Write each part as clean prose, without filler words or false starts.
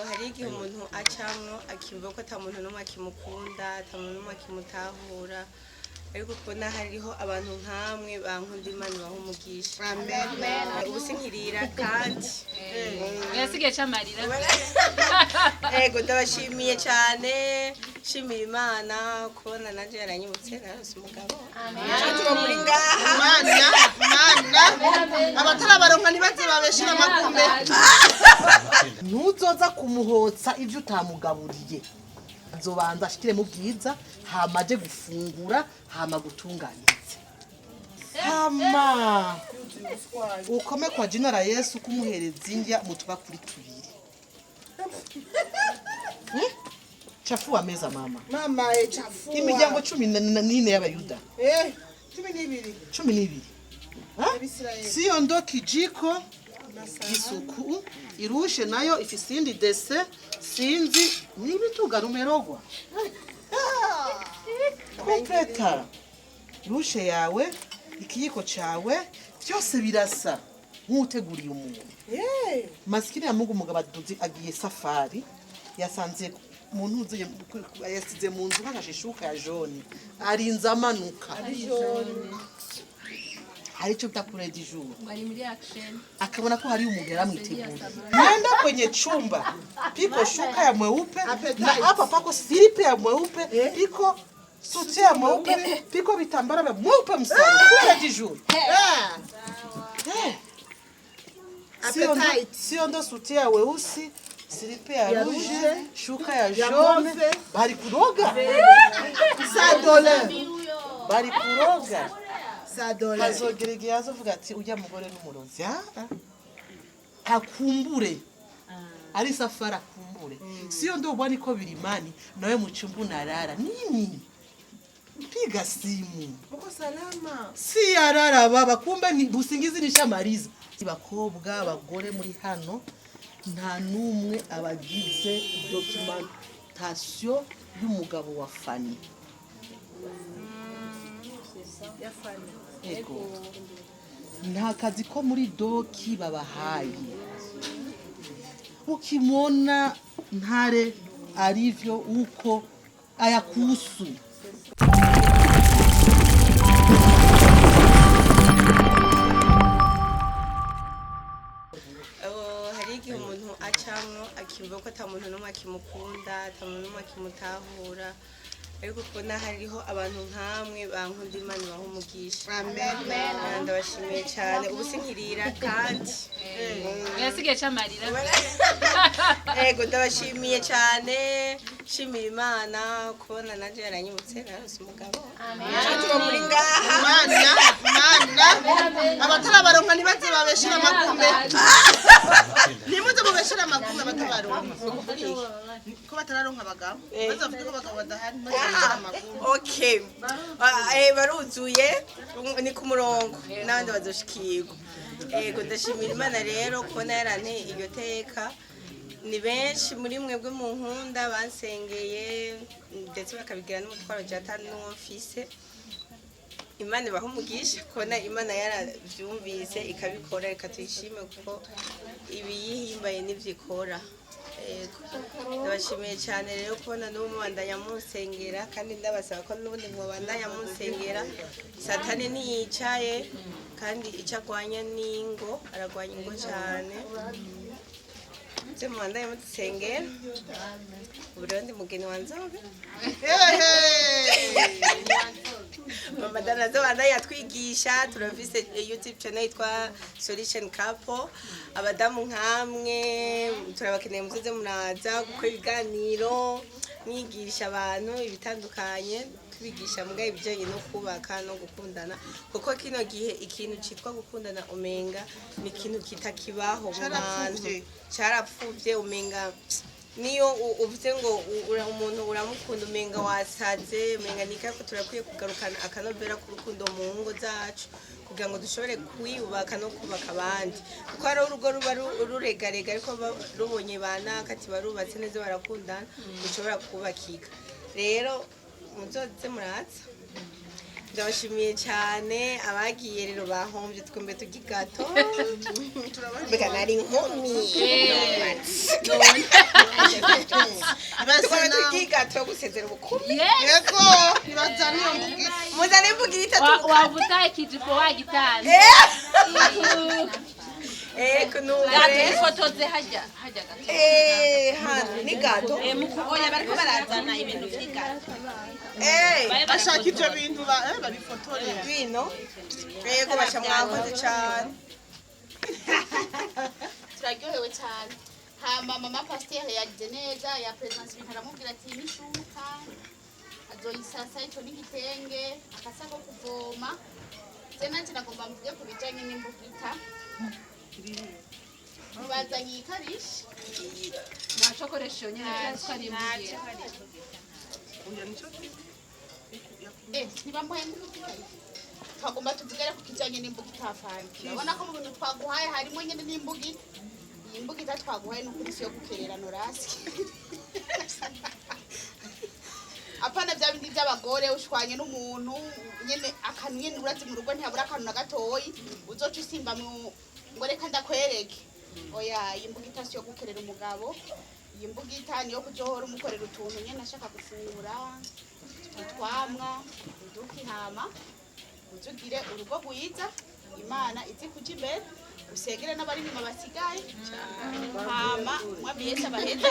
hari igihe umuntu acamwo akimva ko ata muntu n'umwe akimukunda, ata muntu n'umwe akimutahura, ariko kubona hariho abantu nkamwe bankunda Imana baha umugisha. Ubu sinkirira kandi yasigaye camarira. Ego ndabashimiye cyane, shimira Imana kubona naje yaranyibutse narose umugabo. Tuba muri ngaha Imana abatarabaronka nibaze babeshira amakumbe. Nuzoza kumuhotsa ivyo utamugaburiye. Azobanza ashikire mu bwiza, hama aje gufungura, hama gutunganiriza. Hama ukome kwa jina la Yesu kumuhereza indya mutuba kuri tubiri. Chafua meza mama. Mama chafua. Imiryango 14 y'abayuda. 12. Sio ndo kijiko isuku irushe nayo ifisindi dese sinzi n'ibituga rumerogwa. Kompleta irushe yawe ikiyiko cawe byose birasa nk'uteguriye umuntu. Maskini ya Mungu umugabo agiye safari yasanze umuntu uzuye yasize mu nzu nk'agashishuka ya jone arinza amanuka. Hari cyo btakure dijuru. Bari muri action. Akabona ko hari umuntu yaramwiteguye. Nenda kwenye chumba. Piko shuka ya mweupe na hapa pako silipe ya mweupe, piko suti ya mweupe, piko vitambara vya mweupe msana. Kule dijuru. Sio ndo suti ya weusi, silipe ya rouge, shuka ya jaune, bari kuroga. $100. Bari kuroga. Azogerege azovuga ati ujya mugore n'umurozi akumbure ari safari akumbure sio ndo bwani ko birimani nawe muchumbu narara nini piga simu uko salama si yarara baba kumbe ni busingizi nishamariza bakobwa abagore muri hano nta numwe abagize documentation y'umugabo wa Fanny ya Fanny. Ego. Nta kazi ko muri doki babahaye. Ukimona ntare arivyo uko ayakusu. Hari igihe umuntu acamwo akimva ko ata muntu n'umwe akimukunda, ata muntu n'umwe akimutahura, ariko kubona hariho abantu nkamwe bankunda Imana baha umugisha. Ndabashimiye cyane. Ubu sinkirira kandi yasigaye camarira. Ego ndabashimiye cyane, shimira Imana kubona naje yaranyibutse narose umugabo. Tuba muri ngaha Imana abatarabaronka nibaze babeshira amakumbe. Nimuze mubeshira amakumbe abatabaronka. Ko batararonka abagabo. Bazavuga ko abagabo badahari. Okay. Baruzuye ni ku murongo n'abandi bazoshikirwa. Ego ndashimira Imana rero kubona yarante iryo teka. Ni benshi muri mwebwe mu nkunda bansengeye ndetse bakabigira n'umutwaro jata n'Ufise. Imana ibaha umugisha kubona Imana yaravyumvise ikabikora ikatwishime kuko ibiyihimbaye n'ivyikora. Ndabashimiye cyane rero kubona n'umubandanya musengera kandi ndabasaba ko n'ubundi mwabandanya musengera. Satani niyicaye kandi icagwanya n'ingo aragwanya ingo cyane. Mubandanya musengera. Uburundi mugeni wanzobe. Mama Danazo yatwigisha turafise YouTube channel yitwa Solution Couple. Abadamu nkamwe turabakeneye muzoze muraza gukora ibiganiro mwigisha abantu ibitandukanye tubigisha mbwa ibijanye no kubaka no gukundana kuko kino gihe ikintu citwa gukundana umenga ni ikintu kitakibaho mu bantu carapfuvye umenga niyo uvuze ngo umuntu uramukunda umenga wasaze umenga nikako turakwiye kugarukana akanobera ku rukundo mu ngo zacu kugira ngo dushobore kwiyubaka no kubaka abandi kuko ari urugo ruba ruregarega ariko rubonye banaka ati barubatse neza barakundana dushobora kubakika rero muzoze muratsa ndabashimiye cyane abagiye rero bahomvye twembe tugigato Beka nari inkumi. Tukaba tukiga turagusezera ubukumi. Yego, ibaza niyo mbugi. Muzane mvugira itatu. Wavuta ikijipo wagitanze. Kunure. Ifotoze hajya gato. Hano ni gato. Oya bariko barazana ibintu vy'gato. Bashaka ivyo bintu babifotorera. Bino. Yego basha mwakoze cyane. Turaryohewe cyane. Hama mama pasteur yagize neza ya presence ibintu aramubwira ati nishuka azoyisasa ico n'igitenge akasa ko kuvoma. Tena nagomba mvuge ku bijanye n'imbugita. Bazanye ikarishi Nacokoresha nyene twari imbuye. ntibambaye imbugita. Twagomba tuvugere ku kijanye n'imbugita afanye. Urabona ko mu bintu twaguhaye harimo nyene n'imbugita. Iyi mbugita twaguhaye n'ukuri si yo gukerera norasi. Apana bya bindi by'abagore ushwanye n'umuntu nyene akantu nyene urazi mu rugo ntihabura akantu na gatoyi uzoca usimba mu ngo reka ndakwereke. Oya iyi mbugita si yo gukerera umugabo. Iyi mbugita ni yo kujohora umukorera utuntu nyene ashaka gufungura utwamwa uduki hama uzugire urugo rwiza Imana izi kuja imbere usengere n'abari inyuma basigaye hama mwami Yesu abaheze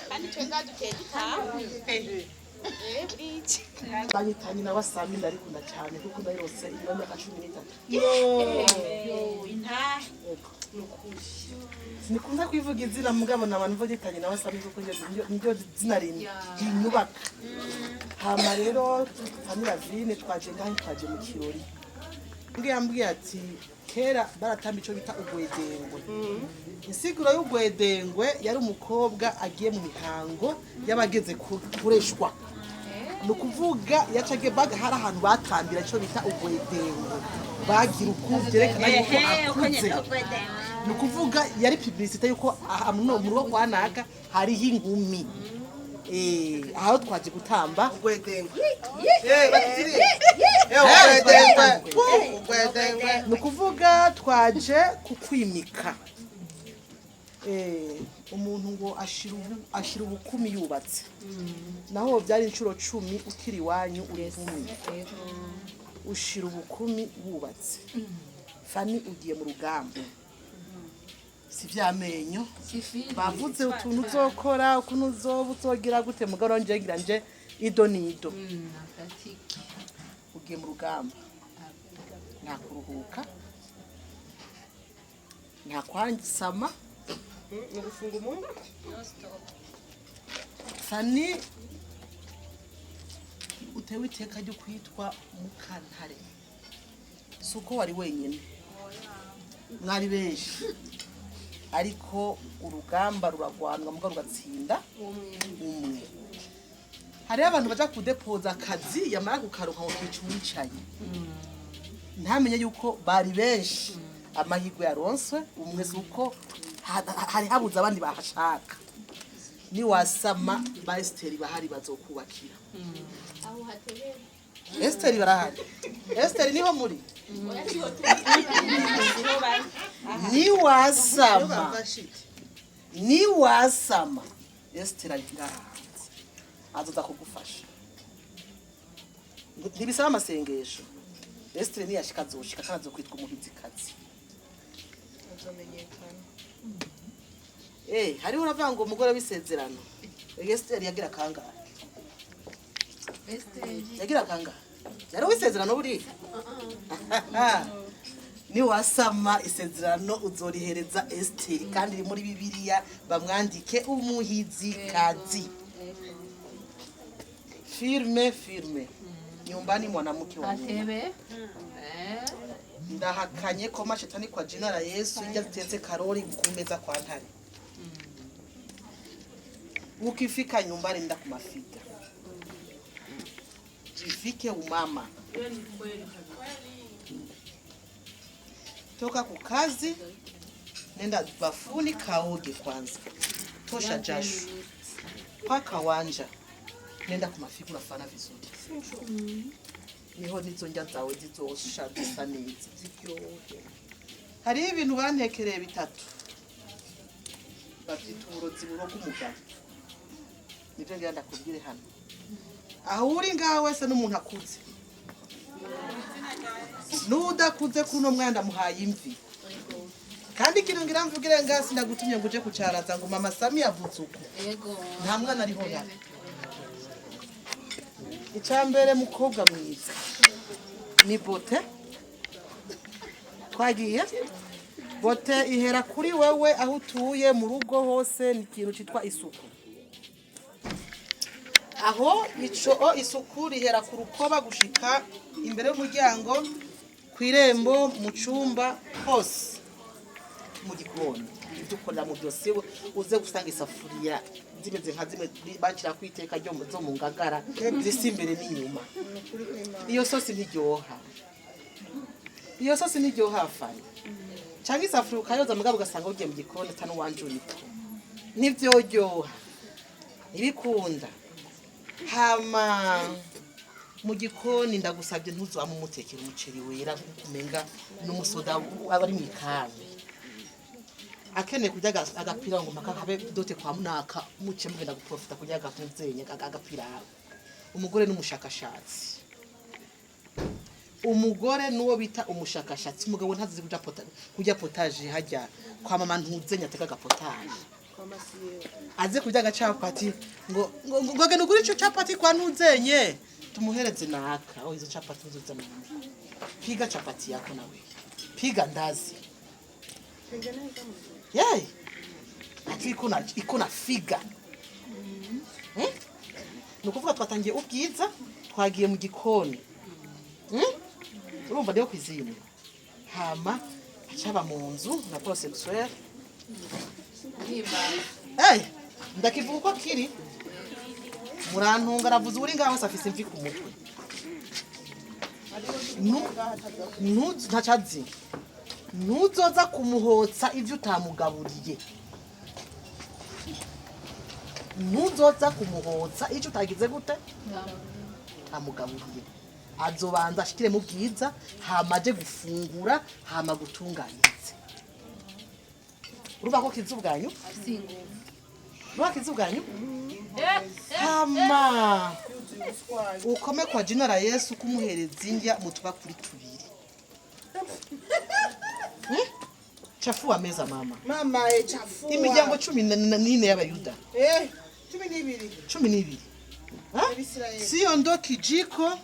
kandi twe ngaduteye dutaha burici Banyitanye na wasami ndarikunda cyane kuko ndayose iyo myaka 13. Sinikunza kwivuga izina mugabo nabantu mvugitanye na wasami kuko niryo zina rinyubaka. Hama rero FANNY LAVINE twaje ngaho twaje mu kirori. Mbwiye ati kera baratamba ico bita ugwedengwe. Insiguro y'ugwedengwe yari umukobwa agiye mu mihango y'abageze kureshwa. Nukuvuga yacage baga hari ahantu batambira ico bita ugwedengwe. Bagira ukuvyerekana yuko akuze. Nukuvuga yari publicité yuko mu rugo kwa naka hariho inkumi. Aho twaje gutamba Gwedengwe. Nukuvuga twaje kukwimika. Umuntu ngo ashira ubukumi yubatse. Naho byari incuro 10 ukiri wanyu urivumi. Ushira ubukumi wubatse. FANNY ugiye mu rugamba. Si vyamenyo. Bavuze utuntu uzokora, ukuntu uzogira gute mugaro ngira nje ido nido. Ugiye mu rugamba. Nta kuruhuka. Nta kwansama. Ngufunga umuntu. FANNY utewe iteka ryo kwitwa Mukantare. Suko wari wenyine. Mwari benshi. Ariko urugamba ruragwanwa muga rugatsinda umwe. Hari abantu baja kudepoza akazi yamara kukaruka ngo kwicumicaye. Ntamenye yuko bari benshi amahirwe yaronswe umwe suko hari habuze abandi bahashaka. Ni wasama ba Esther bahari bazokubakira. aho hatebera Esther barahari. Esther niho muri. Ni wasama Esther ngaha azoza kugufasha. Ntibisaba amasengesho. Esther ni yashika zoshika kandi azokwitwa umuhizikazi. Azomenyekana. Hariho uravanga umugore w'isezerano. Esther yagira kangahe? Yagira kangahe? Yari w'isezerano buri? Ni wasama isezerano uzorihereza Esther kandi iri muri Bibiliya bamwandike umuhizikazi. Firme. Nyumbani mwanamke wa Mungu. Ndahakanye ko mashetani kwa jina la Yesu inja zitetse karori kumeza kwa ntare. Ukifika nyumbani nda kumafika. Jifike umama. Toka kukazi nenda bafuni kaoge kwanza. Tosha jasho. Paka wanja. Nenda kumafika unafana vizuri. Niho nizo njya zawe zizosha zisa neza ziryohe. hari ibintu bantekereye bitatu bavyita uburozi buroga umugabo nivyo ngira ndakubwire hano aho uri ngaho wese n'umuntu akuze nudakuze kuri uno mwana ndamuhaye imvi kandi ikintu ngira mvugire ngasi ndagutumye ngo uje kucaraza ngo mama Sami yavuze uko nta mwana ariho yari icambere mukobwa mwiza ni bote twagiye bote ihera kuri wewe aho utuye mu rugo hose ni ikintu citwa isuku aho isuku rihera ku rukoba gushika imbere y'umuryango kwirembo mu cumba hose mu gikoni dukorera mu byose uze gusanga isafuriya zimeze nka zimwe bakira kwiteka ryo zo mu ngagara zisi imbere n'inyuma iyo sosi ntiryoha fani cyangwa isafuriya ukayoza mugabo ugasanga ugiye mu gikoni atanu wanjurika ntivyoryoha ntibikunda hama mu gikoni ndagusabye ntuzame umutekera umuceri wera kumenga n'umusoda abari mu ikambi akeneye kurya agapira ngo makabe dote kwa munaka muce mugenda guprofita kurya agakunzenya agapira umugore n'umushakashatsi umugore nuwo bita umushakashatsi umugabo ntazi kurya potage hajya kwa mama ntuzenya ateka agapotage aze kurya agacapati ngo genda ugure ico capati kwa ntuzenye tumuhereze naka izo capati nzuza mama piga capati yako nawe piga ndazi yey ati ikona figa nukuvuga twatangiye ubwiza twagiye mu gikoni urumva ndio kwizina hama acaba mu nzu na prosexuel ndakivuga uko kiri murantunga aravuze uri ngaho safise imvi ku mutwe ntacazi ntuzoza kumuhotsa ivyo utamugaburiye ntuzoza kumuhotsa icyo utagize gute amugaburiye azobanza ashikire mu bwiza hamaje gufungura hama gutunganyize uruba ko kizubwanyu ruba kizubwanyu hama ukome kwa jina la Yesu kumuhereza indya mutuba kuri tubiri chafua meza mama chafua imiryango 14 y'abayuda 12 siyo ndo kijiko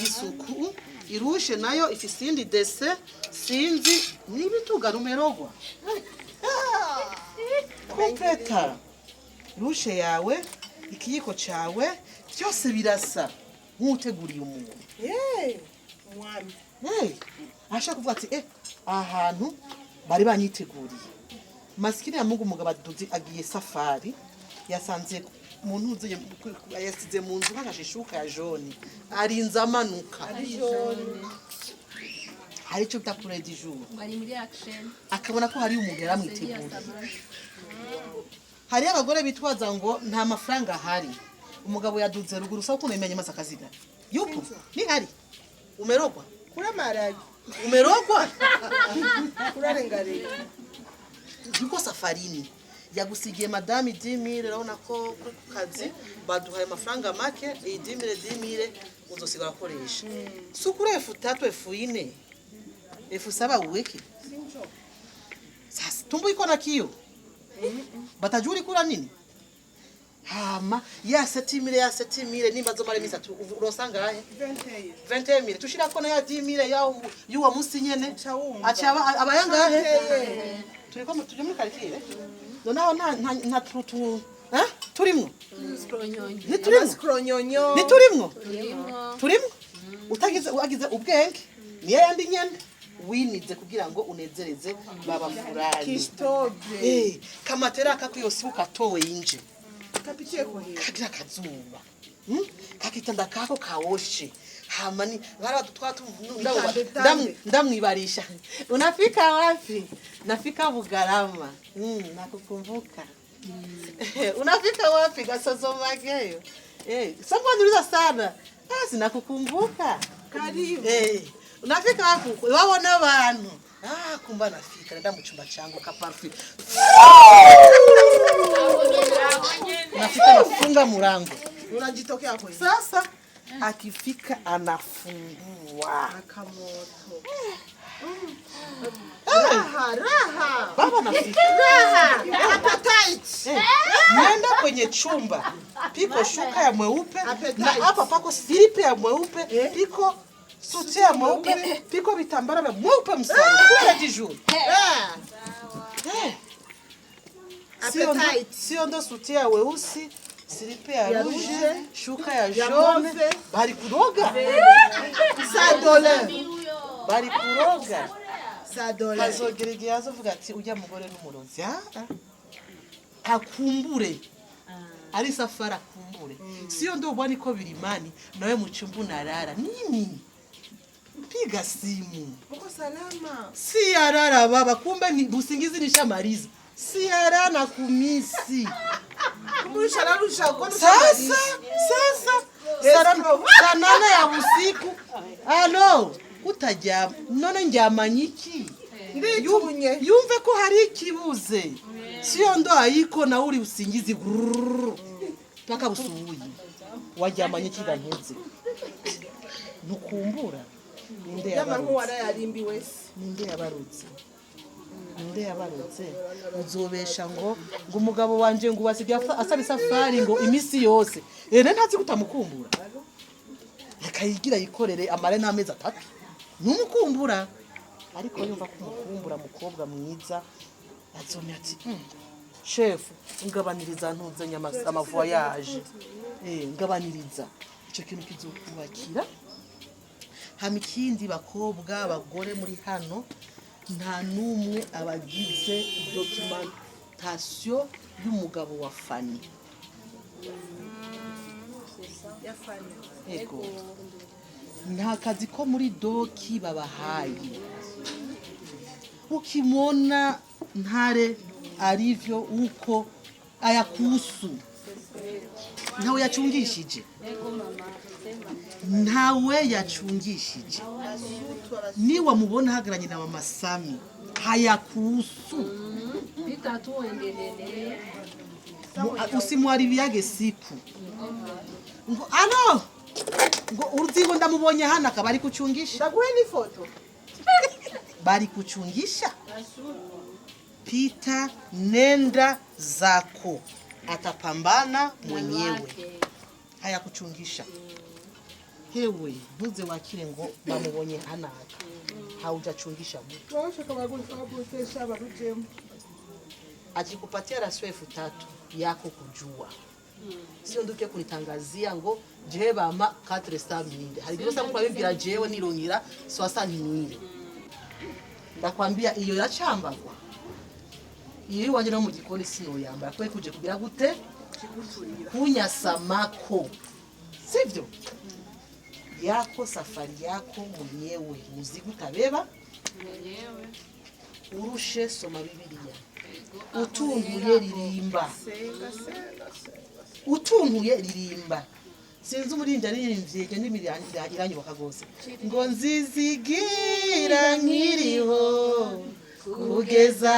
gisuku irushe nayo ifisindi dese sinzi nibituga numerogwa kompeta rushe yawe ikiyiko cawe byose birasa nk'uteguriye umuntu ashaka kuvuga ati ahantu bari banyiteguriye maskini ya Mungu umugabo aduzi agiye safari yasanze umuntu uzuye yasize mu nzu nk'agashishuka ya jone arinza amanuka hari cyo bita du jour bari muri action akabona ko hari umuntu yaramwiteguriye hari abagore bitwaza ngo nta mafaranga hari umugabo yaduze ruguru sawa kuno imenye masa kaziga yupo ni hari umerogwa kura maragi umerogwa kurarengare yuko safarini yagusigiye madame 10,000 urabona ko ku kazi baduhaye amafaranga make 10,000 uzosigara akoresha sukure efu 3 efu 4 efu 7 uweke sasa tumbo iko na kio batajuri kula nini hama ya 7,000 nimba zo mare misa urosanga ahe 20,000 tushira kona ya 10,000 ya yuwa musi nyene acha abayanga ahe turiko tuje muri quartier nonaho nta tutu turimwo turimwo utagize uagize ubwenge niye yandi nyene winize kugira ngo unezereze baba furani kamatera kakuyose ukatowe inje kapitie ko he kagira kazuba kakitanda kako kaoshe hamani wala tutwatu ndamwibarisha unafika wapi nafika Bugarama nakukumbuka unafika wapi Gasozo Mageyo someone uliza sana nakukumbuka karibu unafika wapi waona abantu kumba nafika nenda mu chumba changu ka parfum. Nafika nafunga murango. Unajitokea kweli? Sasa akifika anafungua Akamoto. raha. Baba nafika. Appetite. Nenda kwenye chumba. Piko shuka ya mweupe na hapa pako slipe ya mweupe, piko suti ya mweupe, piko vitambara vya mweupe msaro. Kuja dijuru. Sio ndo suti ya weusi, slipe ya rouge, shuka ya jaune. Bari kuroga. $100. Bari kuroga. $100. Kazogerege azovuga ati ujya mugore n'umurozi. Akumbure. Ari safara akumbure. Sio ndo bwani ko birimani nawe mu chumba unarara. Nini? Piga simu. Uko salama? Si yarara baba, kumbe ni busingizi nishamaliza. Si yarara na kumisi. Kumurusha narusha uko Sasa saa nane ya usiku. Alo, utajama. None njamanyiki. Nditunye. Yumve ko hari ikibuze. Sio ndo ayiko na uri usingizi paka busubuye. Wajamanyiki ganyeze. Nukumbura. Ninde yabarutse. Ninde yabarutse. Uzobesha ngo umugabo wanje ngo wasigaye asaba safari ngo imisi yose. Ntazi kutamukumbura. Akayigira yikorere amare n'amezi 3. Numukumbura. Ariko yumva kumukumbura mukobwa mwiza. Azomya ati chef ngabaniriza ntuze nyamasa amavoyage. Ngabaniriza. Ico kintu kizokubakira. Hamikindi bakobwa abagore muri hano nta numwe abagize documentation y'umugabo wa Fanny. Ya Fanny. Ego. Nta kazi ko muri doki babahaye. Ukimona ntare arivyo uko ayakusu. Ntawe yacungishije. Ntawe yacungishije. Ni wamubona hagaranye na mama Sami hayakusu. Bitatuendelele. Usimwaribiage siku. Ngo ano ngo uruzigo ndamubonye hana kabari kuchungisha. Ndaguhe ni foto. Bari kuchungisha. Pita nenda zako. Atapambana mwenyewe. Haya kuchungisha. Hewe ntuze wakire ngo bamubonye hanaka. Haujachungisha mtu. Tunashaka bagutesha barujemo. Akikupatia rasio 3000 yako kujua. Sio nduke kunitangazia ngo jewe bama 4 star minde. Hari girosa kwa bimbira jewe nironyira 60 ndakwambia iyo yacambagwa. Iyo wanje no mu gikoni sino yamba kwe kuje kugira gute kunyasamako. Sivyo? Yako safari yako mwenyewe muzigu tabeba mwenyewe urushe soma Bibiliya utunguye ririmba utunguye ririmba sinzi umurinda ririmvye je ndimiryangira iranyubaka gose ngo nzizigira nkiriho kugeza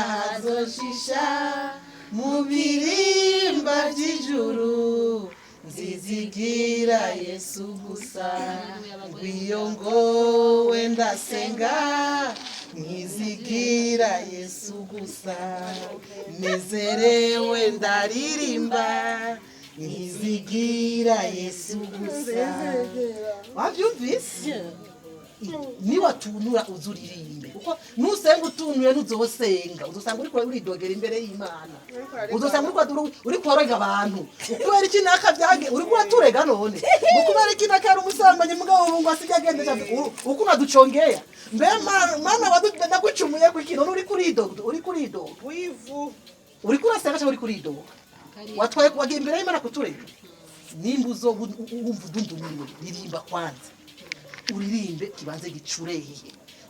hazoshisha mu birimba by'ijuru nzizigira Yesu gusa ngwiyongowe ndasenga nkizigira Yesu gusa nezerewe ndaririmba nkizigira Yesu gusa. Wavyumvise? Ni watunura uzuririmbe kuko nusenga utunuye nuzosenga uzosanga uri kuri dogera imbere y'Imana uzosanga uri kworoga abantu kubera iki naka byage uri kuraturega none kubera iki naka ari umusambanye mugabo ngo asige agendeje uko naducongea mbe mana wadudenda gucumuye kwikino uri kuri dogo wivu uri kurasenga cyangwa uri kuri dogo watwaye kwagiye imbere y'Imana kuturega nimbuzo wumva dundumuriwe ririmba kwanza uririmbe kibanze gicurehe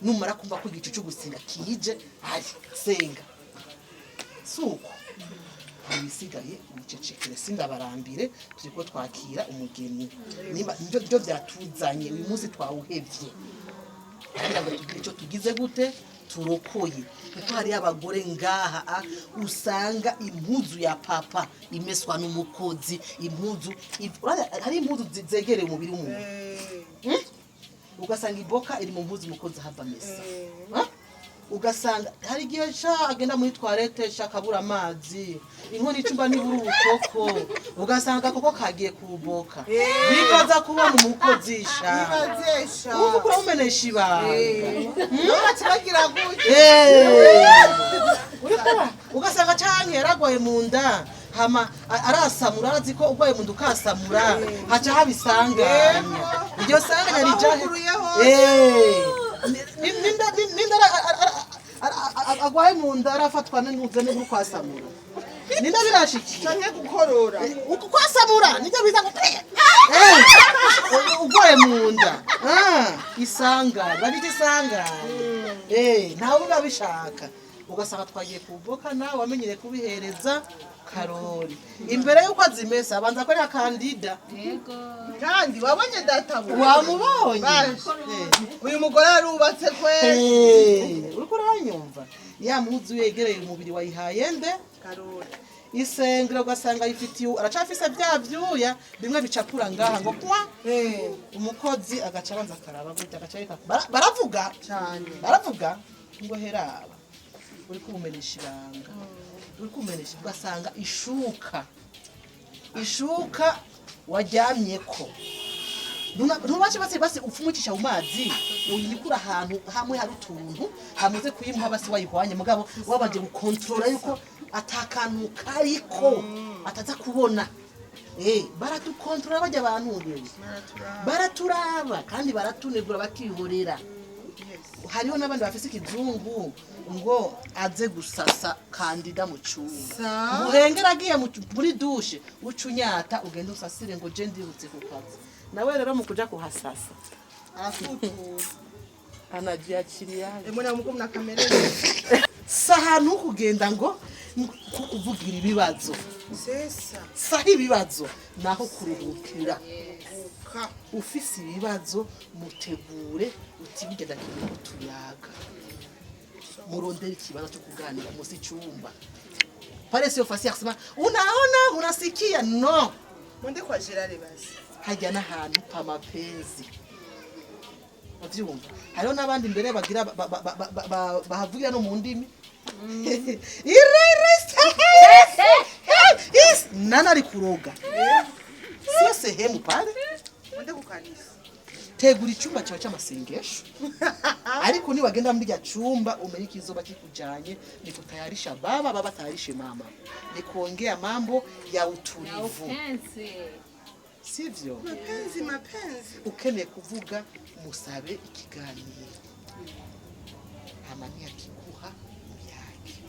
numara kumva ko igicu cyo gusenga kije ari senga suko ibisigaye bicecekere sindabarambire turiko twakira umugeni niba byo byatuzanye uyu munsi twawuhevye kugira ngo tugire icyo tugize gute turokoye kuko hari abagore ngaha usanga impuzu ya papa imeswa n'umukozi impuzu hari impuzu zegereye umubiri w'umuntu ugasanga iboka iri mu mpuzu umukozi hava mesa ugasanga hari igihe agenda muri toilette akabura amazi inkono icumba nibura ubukoko ugasanga koko kagiye kuboka bikaza kubona umukozi ubu kura umenesha ibanga kiragira gutya ugasanga canke yaragwaye mu nda hama arasamura arazi ko ugwaye mu nda ukasamura haca habisanganya iryo sanganya rijahe agwaye mu nda arafatwa n'intuze no kwasamura ninda birashikiye canke gukorora kwasamura nibyo biza ugwaye mu nda isanganya babita isanganya ntawe biba bishaka ugasanga twagiye kuboka nawe wamenyere kubihereza karori imbere yuko azimesa abanza ko ari kandida kandi wabonye databu wamubonye uyu mugore arubatse kweli uriko uranyumva ya muzu yegereye umubiri wayihaye nde karori isengero ugasanga yifitiye aracafise bya byuya bimwe bicapura ngaha ngo kwa umukozi agaca abanza akaraba gutya agaca reka baravuga cyane baravuga ngo heraba uri kumenesha ibanga uri kumenesha ugasanga ishuka waryamyeko ntubace basi upfumucisha mu mazi uyinikura ahantu hamwe hari utuntu hamuze kuyimuha basi wayihwanye mugabo wabanje gukontorora yuko atakantu kariko ataza kubona baradukontorora bajya abantu baraturaba kandi baratunegura bakihorera hariho n'abandi bafise ikizungu ngo aze gusasa kandida mu cyumba muhengera agiye muri dushe ucunyata ugenda usasire ngo je ndibutse ku kazi nawe rero mu kuja kuhasasa arafutura anajiachiriya emwe mugumna kamera sahantu kugenda ngo kuvugira ibibazo sahi ibibazo naho kuruhukira ufise ibibazo mutegure utibigenda kintu tuyaga murondera ikibazo cyo kuganira musi cyumba pale sio fasi kusema unaona unasikia no mwende kwa Gerard basi hajya n'ahantu pa mapenzi bavyumva hariho n'abandi mbere bagira bahavugira no mu ndimi nana ari kuroga sio sehemu pale mwende kukanisa tegura icyumba cyawe cy'amasengesho ariko ni wagenda muri ya cyumba umenye kizoba kikujanye ni kutayarisha baba tayarishe mama ni kuongea mambo ya utulivu sivyo mapenzi ukeneye kuvuga musabe ikiganiro amani akikuha yake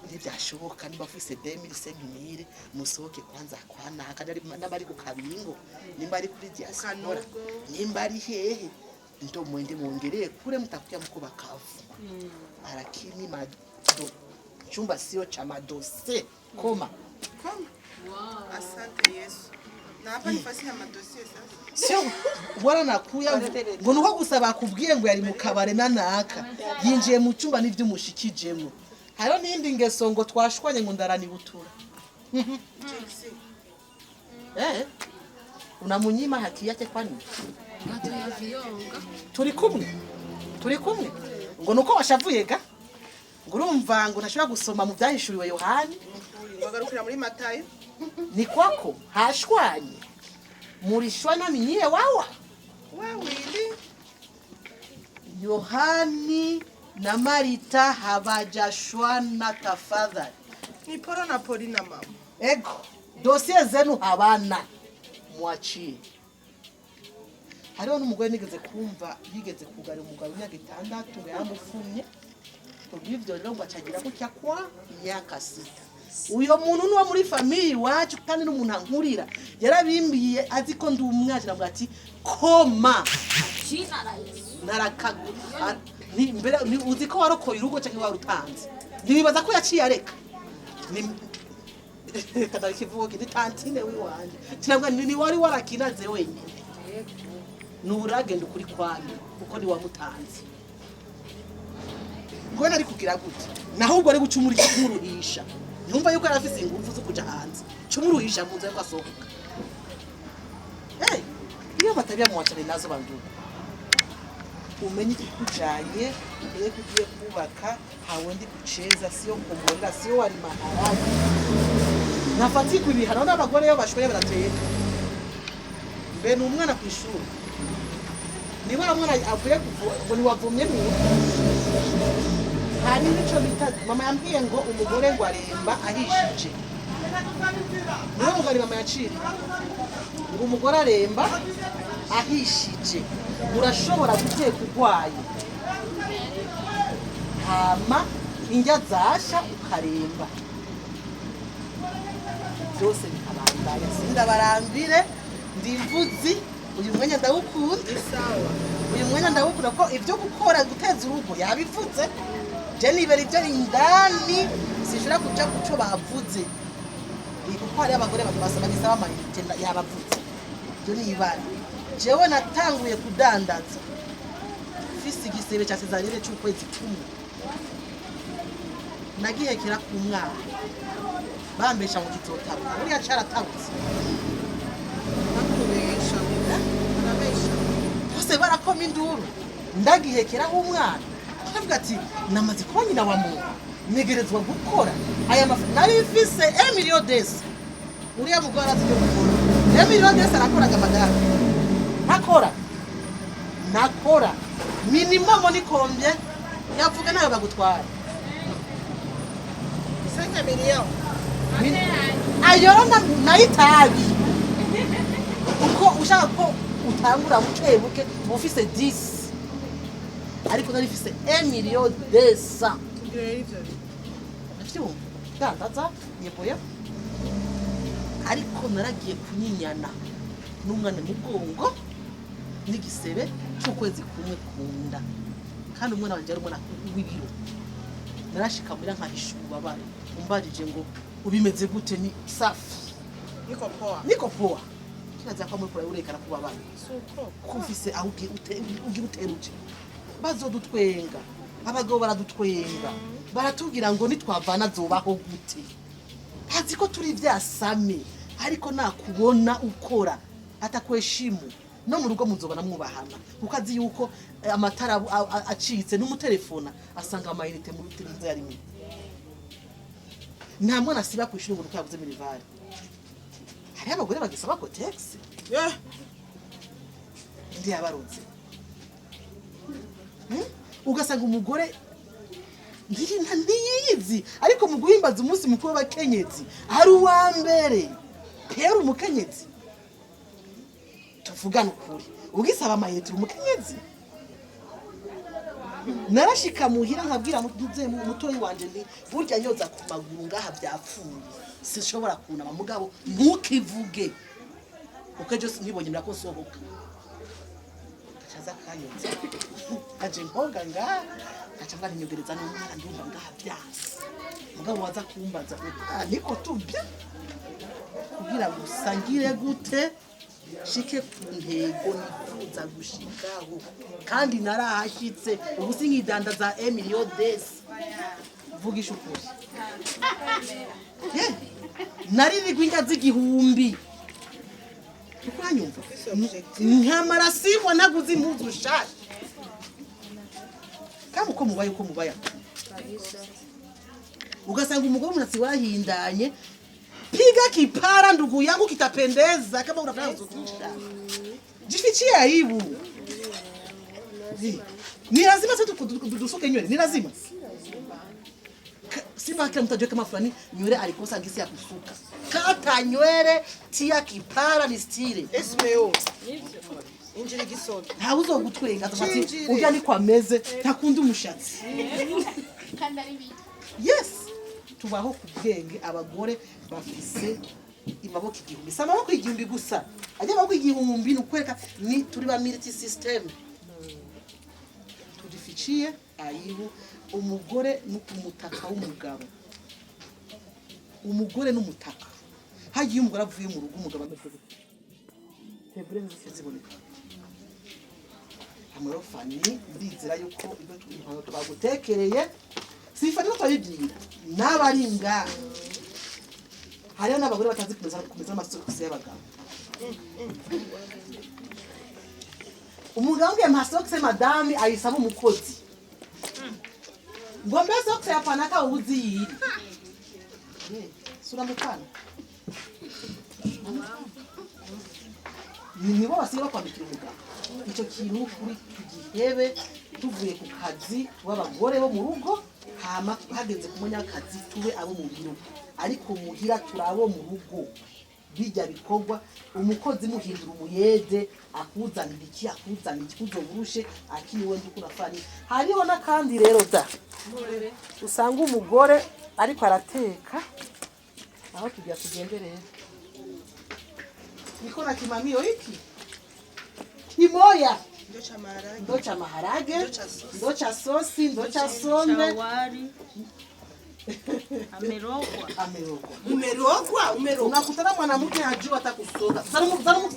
ntibyashoboka niba ufise 2000 musohoke kwanza kwana akadari nabari ku kabingo nimba ari kuri diaspora nimba ari hehe ndo mwende muongelee kule mtakuja mko bakavu lakini chumba sio cha madose koma asante Yesu na hapa nifasi ya madosie sasa sio bwana nakuya ngo nuko gusaba kubwiye ngo yari mu kabare nanaka yinjiye mu cyumba n'ibyo mushikijemo hariho n'indi ngeso ngo twashwanye ngo ndarani butura unamunyima haki yake kwani turi kumwe ngo nuko washavuye ga ngo urumva ngo ntashobora gusoma mu byahishuriwe Yohani bagarukira muri Matayo ni kwako hashwanye murishwana minyiye wawa wawili Yohani na Marita habajashwana tafadhali ni Poro na Polina mama ego dossier zenu habana mwachie hariho n'umugore nigeze kumva yigeze kugara umugabo w'imyaka 6 ngo yamufumye ubwivyo rero ngo acagira gutya kwa imyaka 6 uyo muntu nuwo muri family wacu kandi n'umuntu ankurira yarabimbiye azi ko ndi umwaje navuga ati koma narakagu ni mbere ni uzi ko warokoye urugo cyangwa warutanze nibibaza ko yaciye areka ni kadari kivuga ni tantine wiwanje cyangwa ni wari warakinaze wenyine nuragenda ukuri kwani kuko ni wamutanze ngo nari kugira gute naho ubwo ari gucumuruhisha numva yuko arafise ingufu zo kuja hanze cumuruhisha muze ko asohoka iyo batabya muwacane nazo banduka umenye ikujanye iyo kugiye kubaka hawundi kucheza sio kumborera sio wari maharaji nafatikwa ibihano n'abagore yo bashoboye barateka mbe n'umwana ku ishuri ni wa mwana avuye ngo ni wavumye ni hari nico bita mama yambwiye ngo umugore ngo aremba ahishije niwe mugari mama yaciri ngo umugore aremba ahishije urashobora guteka urwaye hama indya zasha ukaremba byose bikabandanya sindabarambire ndimvuzi uyu mwanya ndawukunda uyu mwanya ndawukunda ko ibyo gukora guteza urugo yabivuze je nibera ibyo indani sishobora kuja kuco bavuze kuko hari abagore basaba gisaba amayinite yabavuze byo nibara jewe natanguye kudandaza fisi igisebe cya sezarire cy'ukwezi kumwe nagihekera ku mwana bambesha mu kitotabo uriya caratabutse bakubesha barabesha bose barakoma induru ndagihekeraho umwana aravuga ati namaze kuba nyina wa muntu negerezwa gukora aya mafaranga nari mfise Emilio Desi uriya mugore azije gukora Emilio Desi arakoraga amagara nakora minimum ni kombye yavuga nayo bagutwara 5 miliyoni ayoro nayitabi uko ushaka ko utangura buke ufise 10 ariko nari mfise Emilio Desi Atiwo, dandaza nyepoya. Ariko naragiye kunyinyana n'umwana mugongo n'igisebe cy'ukwezi kumwe kunda. Kandi umwana wanje ari umwana w'ibiro. Narashika muri nkahishuba bari. Umbajije ngo ubimeze gute ni safi. Niko poa. Kinaza kwa muri urekana kuba bari. Suko. Kufise aho ugira uteruje. Bazodutwenga. Abagabo baradutwenga. Baratubwira ngo nitwavana zobaho gute. Hazi ko turi vyasame ariko nakubona ukora atakweshimu no mu rugo muzobana mwubahana ukazi yuko amatara acitse n'umutelefona asanga amayinite mu rutinze yarimwe nta mwana siba kwishura ngo rukabuze milivare hari abagore bagisaba ko taxi ndi yabaronze ugasanga umugore ndiyizi ariko mu guhimbaza umunsi mukuru w'abakenyezi ari uwa mbere rero umukenyezi tuvugana ukuri ugisaba amayinite umukenyezi narashika muhira nkabwira mutuze mutoyi wanje ndi burya nyoza ku maguru ngaha byapfuye sinshobora kunama mugabo ntukivuge ukejo sinibonye murakosohoka kaza kanyonze aje nkonga ngaha acha nyongereza n'umwana ndumva ngaha byase mugabo waza kumbaza niko tubya kugira ngo usangire gute shike ku ntego nifuza gushikaho kandi narahashitse ubu sinkidanda za Emilio Desi vugisha ukuri nari rigwinga z'igihumbi ukwanyumva nkamara simwa naguze impuzu shasha kama uko mubaya ugasanga umugore munatsi wahindanye piga kipara ndugu yangu kitapendeza kama unafanya kuzutisha jifichie aibu ni lazima sasa tudusuke nywele ni lazima Simba kila mtu ajue kama fulani nywele alikosa ngisi ya kusuka kata nywele tia kipara ni style SMO Injiri gisoda ntawuzo gutwenga atafati ujya ni kwa meze ntakundi umushatsi yes tubaho kubwenge abagore bafise imaboko igihumbi samaboko igihumbi gusa ajya maboko igihumbi nukwereka ni turi ba multi system tudificiye ayibu umugore n'umutaka w'umugabo umugore n'umutaka hagiye umugore avuye mu rugo umugabo ameze Hebrew ziboneka hamwe Fanny ndizera yuko ibyo twimpanuro twagutekereye sifani ko twabibwira n'abaringa hariho n'abagore batazi kumeza amasogisi y'abagabo umugabo ngiye masogisi madame ayisaba umukozi ngo mbe sogisi yapana ka ubuzi yiri sura mukana nibo basiba kwandikira umugabo icyo kintu kuri tugihebe tuvuye ku kazi w'abagore bo mu rugo hama hageze ku munyakazi tube abo mu biro ariko muhira turabo mu rugo bijya bikorwa umukozi muhindura umuyede akuzanira iki kuzoburushe akiniwe ndukura Fanny hariho nakandi rero da usanga umugore ariko arateka aho tujya tugendereye niko na kimamio hiki kimoya ndo cha maharage ndo cha sosi ndo cha sombe amerogwa unakutana mwanamke hajua hata kusoga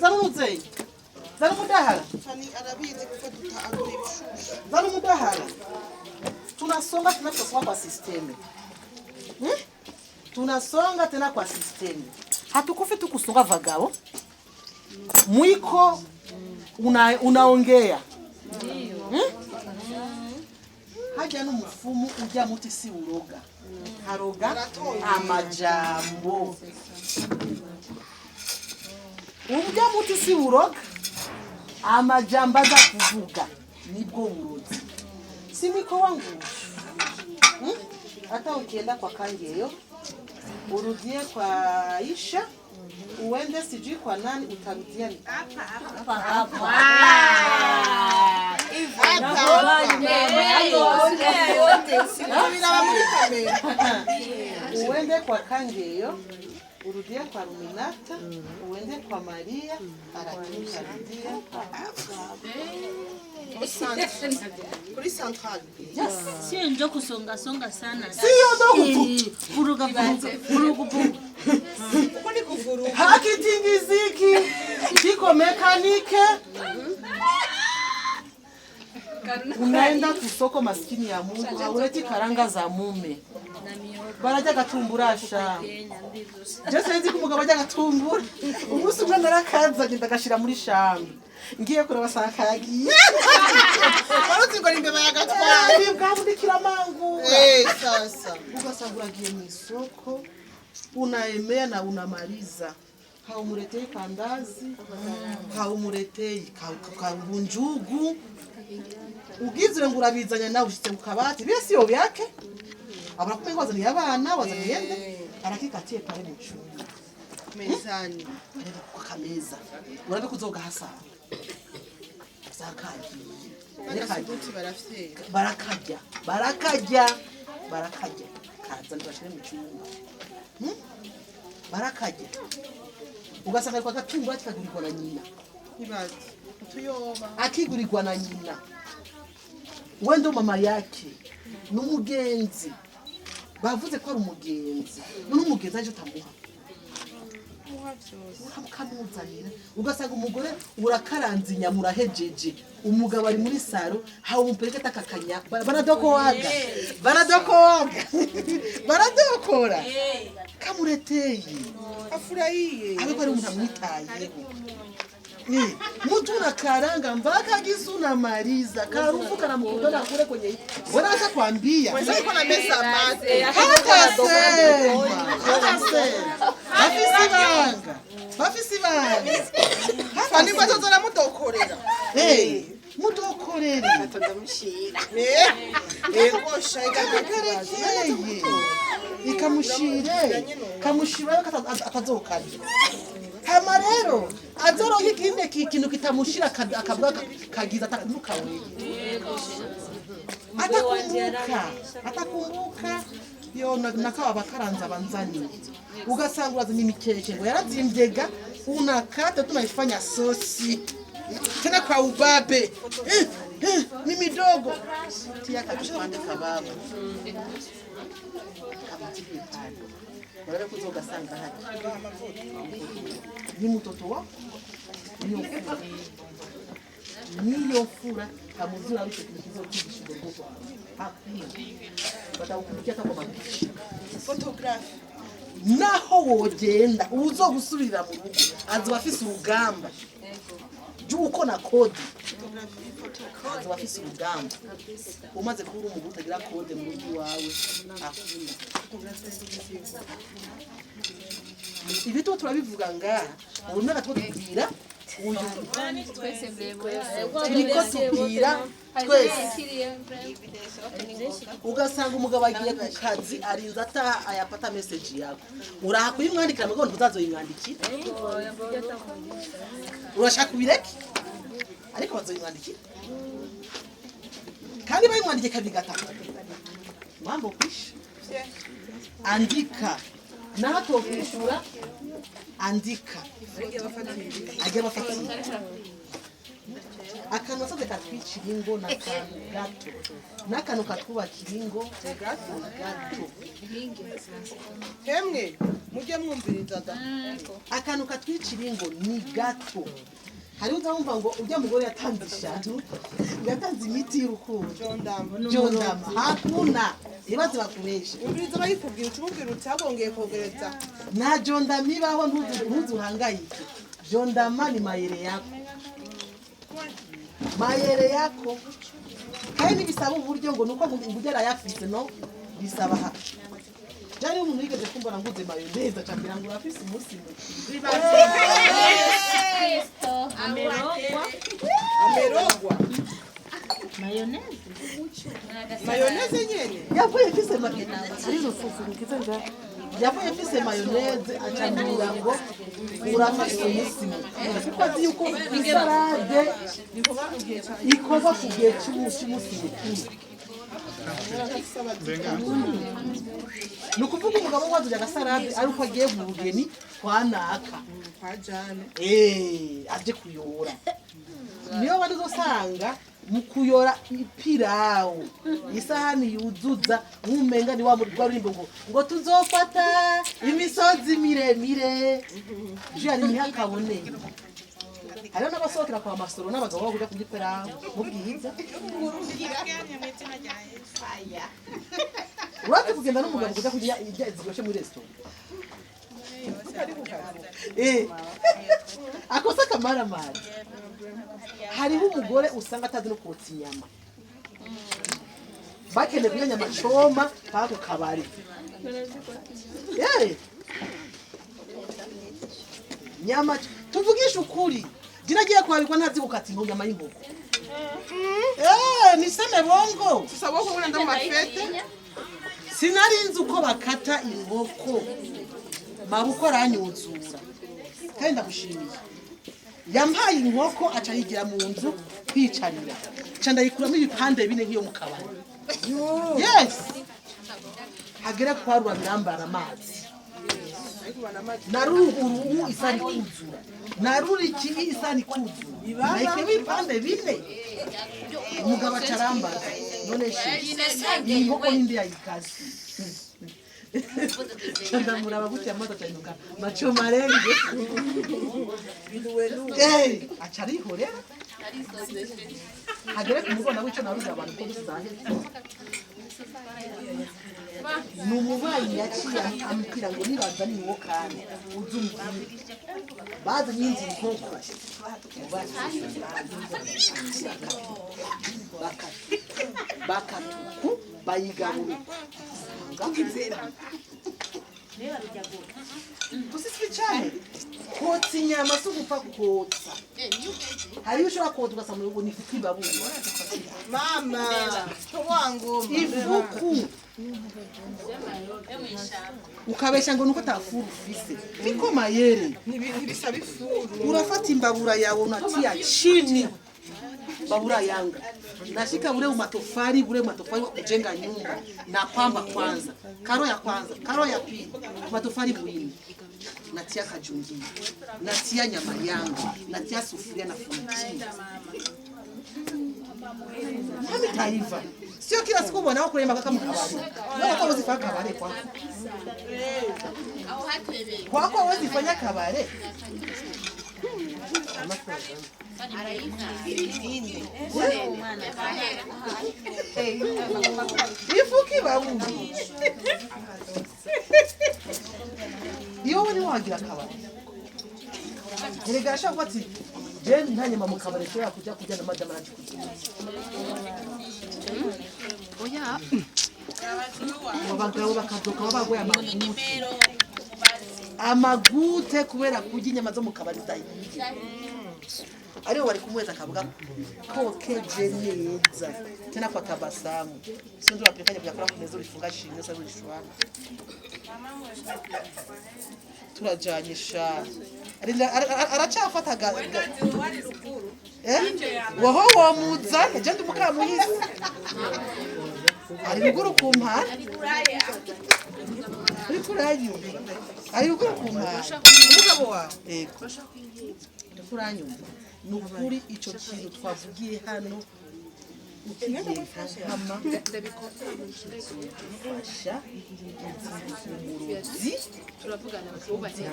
zarumuzei zarumudahara Fanny arabizi kuko tutaagura ibishusho zarumudahara tunasonga tunasonga kwa systeme tunasonga tena kwa systeme hatukufi tukusonga vagabo mwiko unaongea haja n'umufumu ujya muti si uroga haroga amajambo ujya muti si uroga amajambo aza kuvuga nibwo urozi si niko wangu hata ukienda kwa kangeyo urudie kwa Aisha uende sijui kwa nani utarudia hapa uende kwa kangeyo urudie kwa Ruminata uende kwa Maria arakurudia kuri central Sio njo kusonga songa sana. sio ndo Vuruga vuruga. uko ni kuvuru hakitingiziki kiko mekanike unaenda kusoko maskini ya Mungu hauleti karanga za mume baraja gatumburasha Jose nzi kumugabo bajya gatumbura umunsi umwe narakaza agenda gashira muri shambi ngiye kureba sakagiye baruzi ngo imbeba yagatwara ari bwabudikira mangu sasa ugasanga uragiye mu isoko unaemea na unamaliza haumuletei kandazi haumuletei kabunjugu ugizire ngo urabizanya nawe ushitse ku kabati bese yo byake abura kumengo wazaniye abana wazaniye nde arakikatiye pale mu cyumba mezani ariko ku kameza urabe kuzoga hasa zakaje n'akabuti barafite barakajya kaza ndashire mu cyumba barakajya ugasanga kwa gatumba atikagurirwa na nyina ibaze tuyoba akigurirwa na nyina wendo mama yake n'umugenzi bavuze ko ari umugenzi n'umugenzi aje tamuha ukamuzanira ugasanga umugore urakaranze inyamura hejeje umugabo ari muri saro hawo umupeleke takakanya baradokora kamureteye afurahiye ariko ari umuntu amwitayeho mtu unakaranga mpaka gisu na mariza karufu kana mkudona kule kwenye wana acha kuambia sasa iko na mesa mate hata sema bafisi banga Fanny batozora mudokorera mudokorera atazamushira gosha igatekerekeye ikamushire kamushira atazokana hama rero azoro yikinde kintu kitamushira akabwa kagiza atakumbuka wewe atakumbuka yo nakawa bakaranza banzani ugasanga urazanye imikeke ngo yarazimbyega unakata tunaifanya sosi tena kwa ubabe ni midogo tia kabishande kababa kamatibi pale wale kuzoga sanga hadi ni mtoto wako niyo mfura kamuzura w'icyo kintu kizokigisha ubwoko hakuna batakukubikia hata kwa mapishi photography naho wogenda uzogusubirira mu rugo azoba afise urugamba juko na kode azoba afise urugamba umaze kubura umuntu utagira kode mu rugo wawe hakuna ibi tuba turabivuga ngaha ubu none twatubwira uyu turiko tubwira twese ugasanga umugabo agiye ku kazi arinze ata ayapata message yawe uraha kuyimwandikira ngo ntuzazoyimwandikira urashaka ubireke ariko bazoyimwandikira kandi bayimwandikiye kabiri gatatu mambo kwisha andika naho tokwishura andika ajya bafatira akantu asabye katwicira ingo n'akantu gato n'akantu katwubakira ingo gato hemwe mujye mwumvirizaga akantu katwicira ingo ni gato hari uzamva ngo ujya mugore yatanze ishatu yatanze imiti y'urukundo jondama hakuna ibaze bakuresha umviriza bayikubwira ukimubwira uti hagongeye kogereza na jondama ibaho ntuzuhangayike jondama ni mayere yako kandi nibisaba uburyo ngo nuko ngugera yafise no bisaba ha jari umuntu yigeze kumbona nguze mayonnaise acambira ngo urafise umunsi amerogwa mayonnaise nyene yavuye fise mayonnaise arizo fufu nikizenga yavuye fise mayonnaise acambira ngo urafise umunsi kuko azi yuko isarade ikoba ku gihe cy'umunsi mukuru ni ukuvuga umugabo waje agasarade ari uko agiye mu bugeni kwa naka aje kuyora niyo bari uzosanga mu kuyora ipirawu isahani yuzuza nk'umenga ni wa rurimbo ngo tuzofata imisozi miremire je ari ntihakaboneye hariho n'abasohokera kwa masoro n'abagabo bo kuja kugipera mu bwiza urate kugenda n'umugabo kuja kurya ibya ziryoshe muri restaurant akosa kamaramari hariho umugore usanga atazi no kotsa inyama bakeneye kurya nyama coma paka ku kabari nyama tuvugisha ukuri jinagiye kwabirwa ntazi gukata inyama y'inkoko niseme bongo tusaba ko urenda mu mafete sinarinzi uko bakata inkoko mabuko aranyuzura kandi ndagushimiye yampaye inkoko aca yigira mu nzu kwicarira ca ndayikuramo ibipande bine nk'iyo mu kabari yes hagera kwarura birambara amazi naruguru isani kuzura naruriki isani kuzura nayikemo ibipande bine umugabo acarambaza none iyi nkoko nindi yayikaze ndamuraba gutya amazi acayinuka macho marenge aca arihorera hagere ku mugona w'ico naruze abantu ko dusahe ni umubanyi yaciye amubwira ngo nibaza ni wowe kandi uzumvira bazi nyinzi inkoko bakatuku bayigabura kusisi cyane kotsa inyama si ugupfa kotsa hariyo ushobora kotsa ugasanga ngo ni ifuku ibabura mama tobangoma ifuku ukabesha ngo nuko tafuru ufise fiko mayere ntibisaba ifuru urafata imbabura yawe unatia chini babura yanga nashika ule umatofari kujenga nyumba na pamba kwanza karo ya pili matofari muhimu natia kajungi natia nyama yangu natia sufuria na funiki Hami taifa sio kila siku bwana wako kulemba kama kabari wewe kwa uzifanya kabari kwako hawezi fanya kabari ifuki babu iyo wari wagira akabari erega ashaka ati je ntanyama mu kabari cyo yakujya kujya na madama na oya abagabo bakadoka babagoye amagute kubera kurya inyama zo mu kabari zahiye ariho bari kumweza akavuga kokeje neza tena kwa tabasamu sinzi wapikanya byakora kuneza urifunga shimwe sa urishwana turajanyisha aracafata woho womuza eje ndi mukamuhisi ari ruguru kumpara ari kuranyuma ari ruguru kumpara umugabo wawe yego kuranyuma nukuri ico kintu twavugiye hano ukigekama ndabikofasha umurozi turavugana kubaza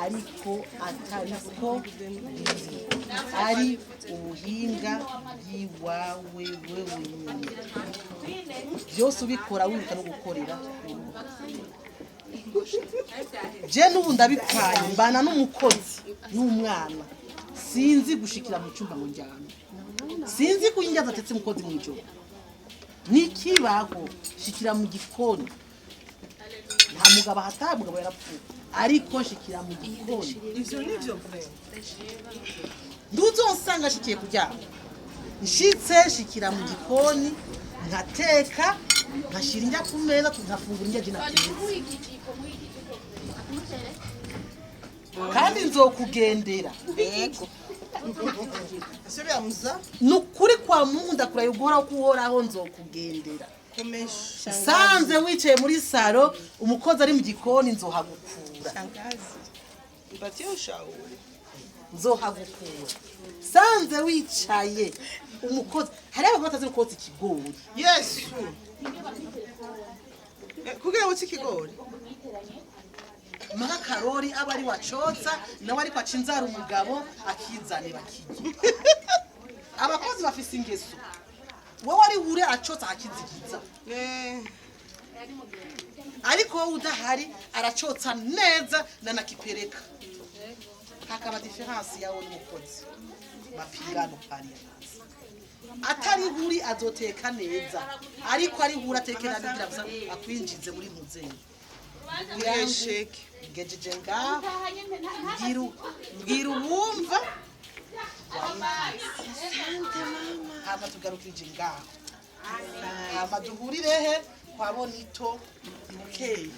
ariko atariko ari ubuhinga bw'iwawe wewe nyine byose ubikora wiruka no gukorera je n'ubu ndabipfanye mbana n'umukozi n'umwana sinzi gushikira mu cyumba ngo njyane sinzi kuyinjaza atetse umukozi mu ijoro nikibaho shikira mu gikoni nta mugabo ahataha mugabo yarapfuye ariko shikira mu gikoni ivyo nivyo nduzonsanga shikiye kuryama nshitse shikira mu gikoni nkateka nkashira indya ku meza nkafungura indya jina kandi nzokugendera yego asubira muza nukuri kwa Mungu ndakuraye uguhora kuhoraho nzokugendera komesha sanze wicaye muri saro umukozi ari mu gikoni nzohagukura shangazi mpatie ushauri nzohagukura sanze wicaye umukozi hari abantu batazi gukotsa ikigori yesu kugira ngo ikigori maka karori aba ari wacotsa nawe ariko aca inzara umugabo akizanira kirya abakozi bafise ingeso wowe ari hure acotsa akizigiza ariko wowe udahari aracotsa neza na nakipereka hakaba diferansi yawe n'umukozi mapigano pale atari huri azoteka neza ariko ari huri atekera bigira gusa akwinjize muri muzeyi yesheke ngejeje ngaho mbwira uwumva hama tugarukije ngaho hama duhurirehe kwa Bonito bukeye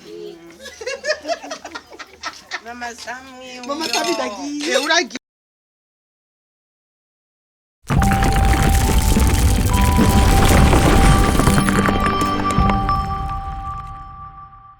mama samwe mama sabidagiye